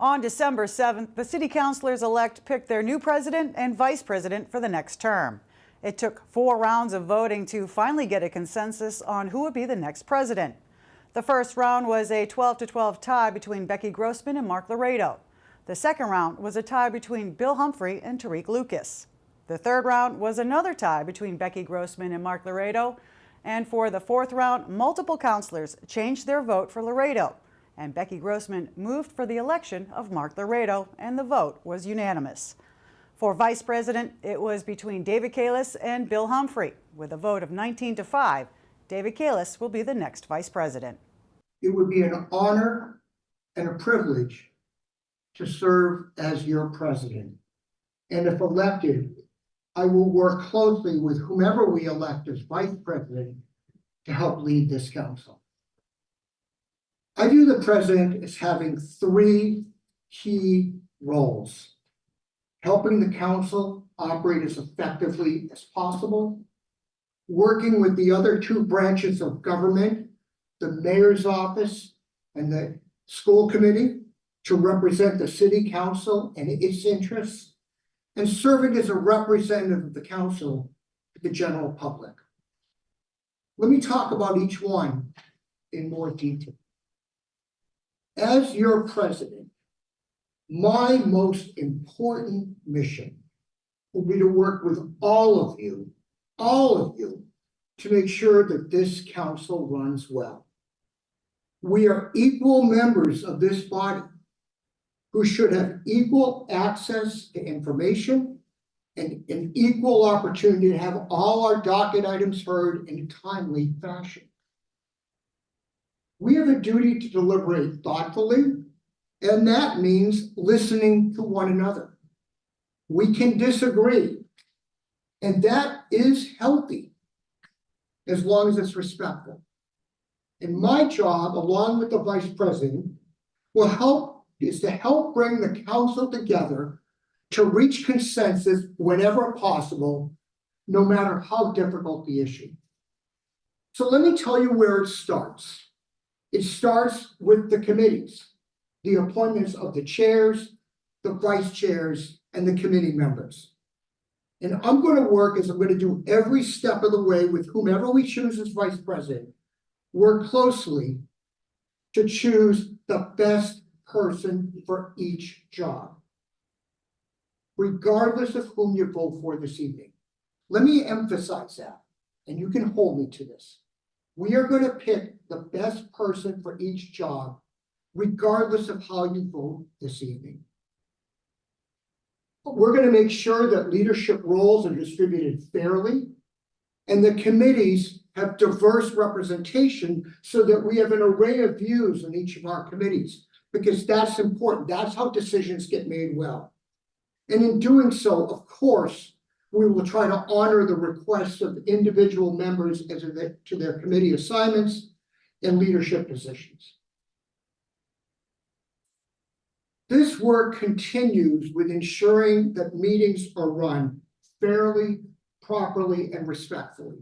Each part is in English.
On December 7th, the City Councilors-elect picked their new president and vice president for the next term. It took 4 rounds of voting to finally get a consensus on who would be the next president. The first round was a 12-12 tie between Becky Grossman and Marc Laredo. The second round was a tie between Bill Humphrey and Tarik. The third round was another tie between Becky Grossman and Marc Laredo. And for the fourth round, multiple councilors changed their vote for Laredo. And Becky Grossman moved for the election of Marc Laredo, and the vote was unanimous. For vice president, it was between David Caucus and Bill Humphrey. With a vote of 19-5, David Caucus will be the next vice president. It would be an honor and a privilege to serve as your president. And if elected, I will work closely with whomever we elect as vice president to help lead this council. I view the president as having 3 key roles: helping the council operate as effectively as possible, working with the other 2 branches of government, the mayor's office and the school committee, to represent the city council and its interests, and serving as a representative of the council to the general public. Let me talk about each one in more detail. As your president, my most important mission will be to work with all of you, to make sure that this council runs well. We are equal members of this body who should have equal access to information and an equal opportunity to have all our docket items heard in a timely fashion. We have a duty to deliberate thoughtfully, and that means listening to one another. We can disagree, and that is healthy as long as it's respectful. And my job, along with the vice president, is to help bring the council together to reach consensus whenever possible, no matter how difficult the issue. So let me tell you where it starts. It starts with the committees, the appointments of the chairs, the vice chairs, and the committee members. And I'm going to work as I'm going to do every step of the way with whomever we choose as vice president, work closely to choose the best person for each job, regardless of whom you vote for this evening. Let me emphasize that, and you can hold me to this. We are going to pick the best person for each job, regardless of how you vote this evening. We're going to make sure that leadership roles are distributed fairly, and the committees have diverse representation so that we have an array of views in each of our committees, because that's important. That's how decisions get made well. And in doing so, of course, we will try to honor the requests of individual members to their committee assignments and leadership positions. This work continues with ensuring that meetings are run fairly, properly, and respectfully.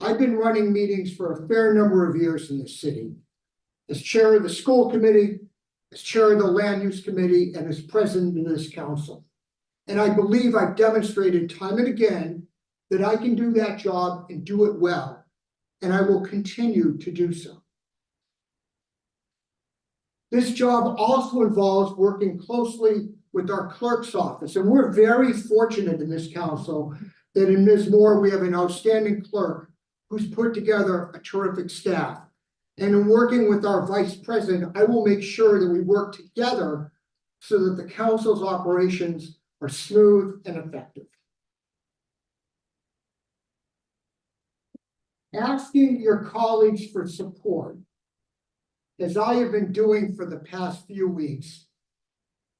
I've been running meetings for a fair number of years in this city, as chair of the school committee, as chair of the land use committee, and as president of this council. And I believe I've demonstrated time and again that I can do that job and do it well, and I will continue to do so. This job also involves working closely with our clerk's office, and we're very fortunate in this council that in Ms. Moore, we have an outstanding clerk who's put together a terrific staff. And in working with our vice president, I will make sure that we work together so that the council's operations are smooth and effective. Asking your colleagues for support, as I have been doing for the past few weeks,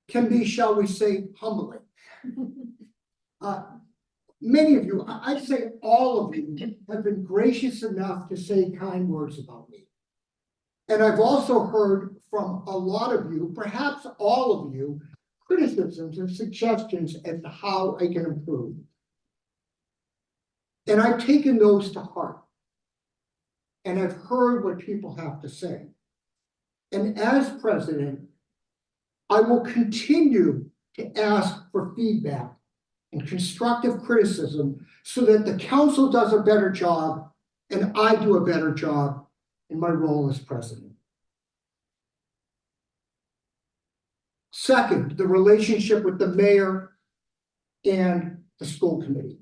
can be, shall we say, humbling. Many of you, I'd say all of you, have been gracious enough to say kind words about me. And I've also heard from a lot of you, perhaps all of you, criticisms and suggestions as to how I can improve. And I've taken those to heart. And I've heard what people have to say. And as president, I will continue to ask for feedback and constructive criticism so that the council does a better job and I do a better job in my role as president. Second, the relationship with the mayor and the school committee.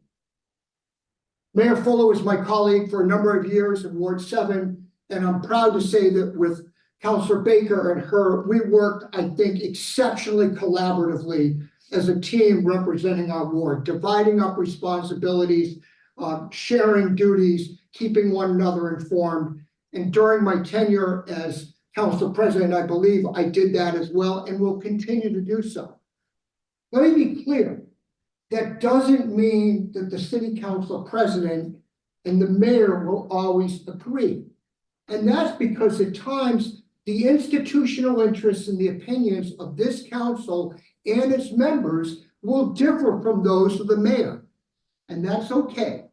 Mayor Fuller was my colleague for a number of years in Ward 7, and I'm proud to say that with Councilor Baker and her, we worked, I think, exceptionally collaboratively as a team representing our ward, dividing up responsibilities, sharing duties, keeping one another informed. And during my tenure as council president, I believe I did that as well and will continue to do so. Let me be clear. That doesn't mean that the city council president and the mayor will always agree. And that's because at times the institutional interests and the opinions of this council and its members will differ from those of the mayor. And that's okay.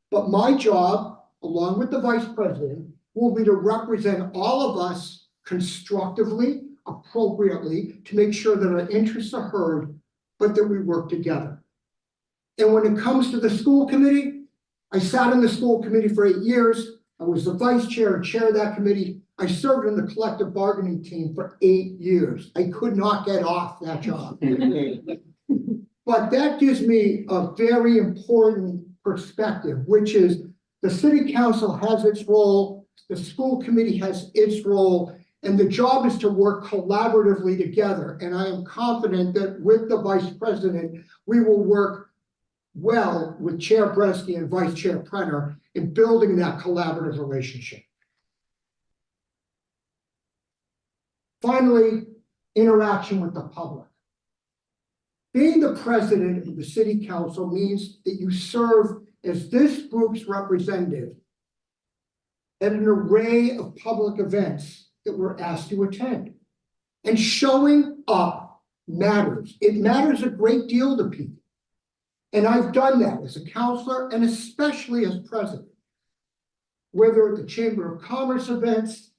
But my job, along with the vice president, will be to represent all of us constructively, appropriately, to make sure that our interests are heard, but that we work together. And when it comes to the school committee, I sat in the school committee for 8 years. I was the vice chair and chair of that committee. I served in the collective bargaining team for 8 years. I could not get off that job. But that gives me a very important perspective, which is the city council has its role, the school committee has its role, and the job is to work collaboratively together. And I am confident that with the vice president, we will work well with Chair Bresky and Vice Chair Prenner in building that collaborative relationship. Finally, interaction with the public. Being the president of the city council means that you serve as this group's representative at an array of public events that we're asked to attend. And showing up matters. It matters a great deal to people. And I've done that as a counselor and especially as president. Whether at the Chamber of Commerce events,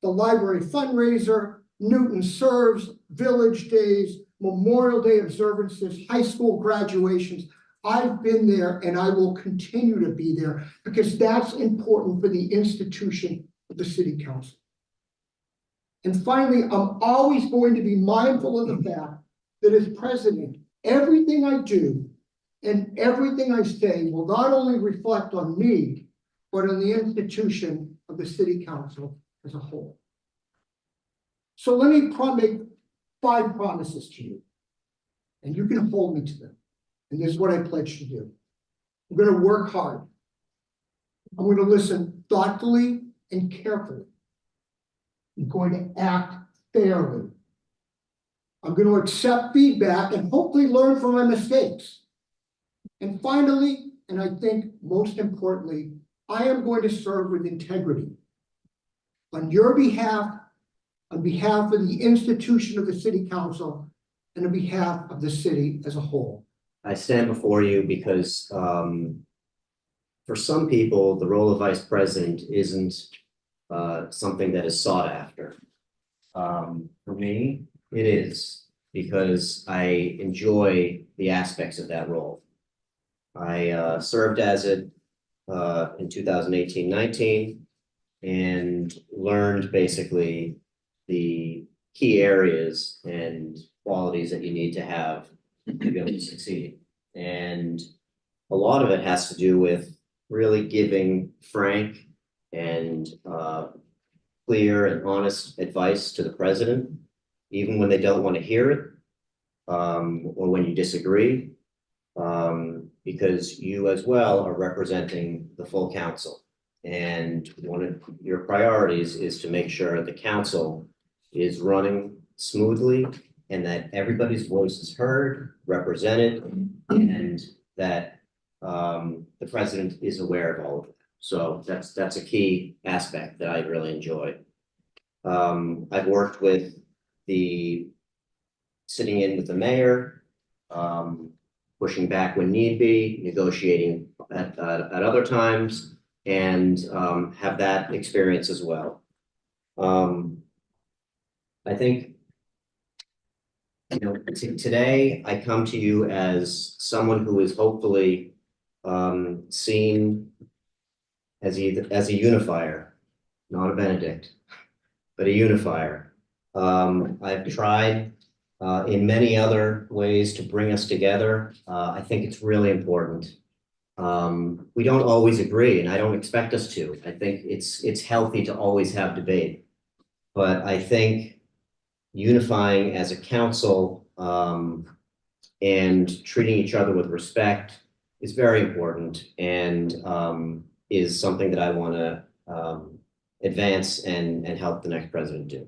the library fundraiser, Newton Serves, Village Days, Memorial Day observances, high school graduations, I've been there and I will continue to be there because that's important for the institution of the city council. And finally, I'm always going to be mindful of the fact that as president, everything I do and everything I say will not only reflect on me, but on the institution of the city council as a whole. So let me make 5 promises to you, and you can hold me to them. And this is what I pledge to do. I'm going to work hard. I'm going to listen thoughtfully and carefully. I'm going to act fairly. I'm going to accept feedback and hopefully learn from my mistakes. And finally, and I think most importantly, I am going to serve with integrity on your behalf, on behalf of the institution of the city council, and on behalf of the city as a whole. I stand before you because for some people, the role of vice president isn't something that is sought after. For me, it is because I enjoy the aspects of that role. I served as it in 2018-19 and learned basically the key areas and qualities that you need to have to be able to succeed. And a lot of it has to do with really giving frank and clear and honest advice to the president, even when they don't want to hear it, or when you disagree, because you as well are representing the full council. And one of your priorities is to make sure the council is running smoothly and that everybody's voice is heard, represented, and that the president is aware of all of it. So that's a key aspect that I really enjoy. I've worked with sitting in with the mayor, pushing back when need be, negotiating at other times, and have that experience as well. I think you know, today I come to you as someone who is hopefully seen as a unifier, not a Benedict, but a unifier. I've tried in many other ways to bring us together. I think it's really important. We don't always agree, and I don't expect us to. I think it's healthy to always have debate. But I think unifying as a council and treating each other with respect is very important, and is something that I want to advance and help the next president do.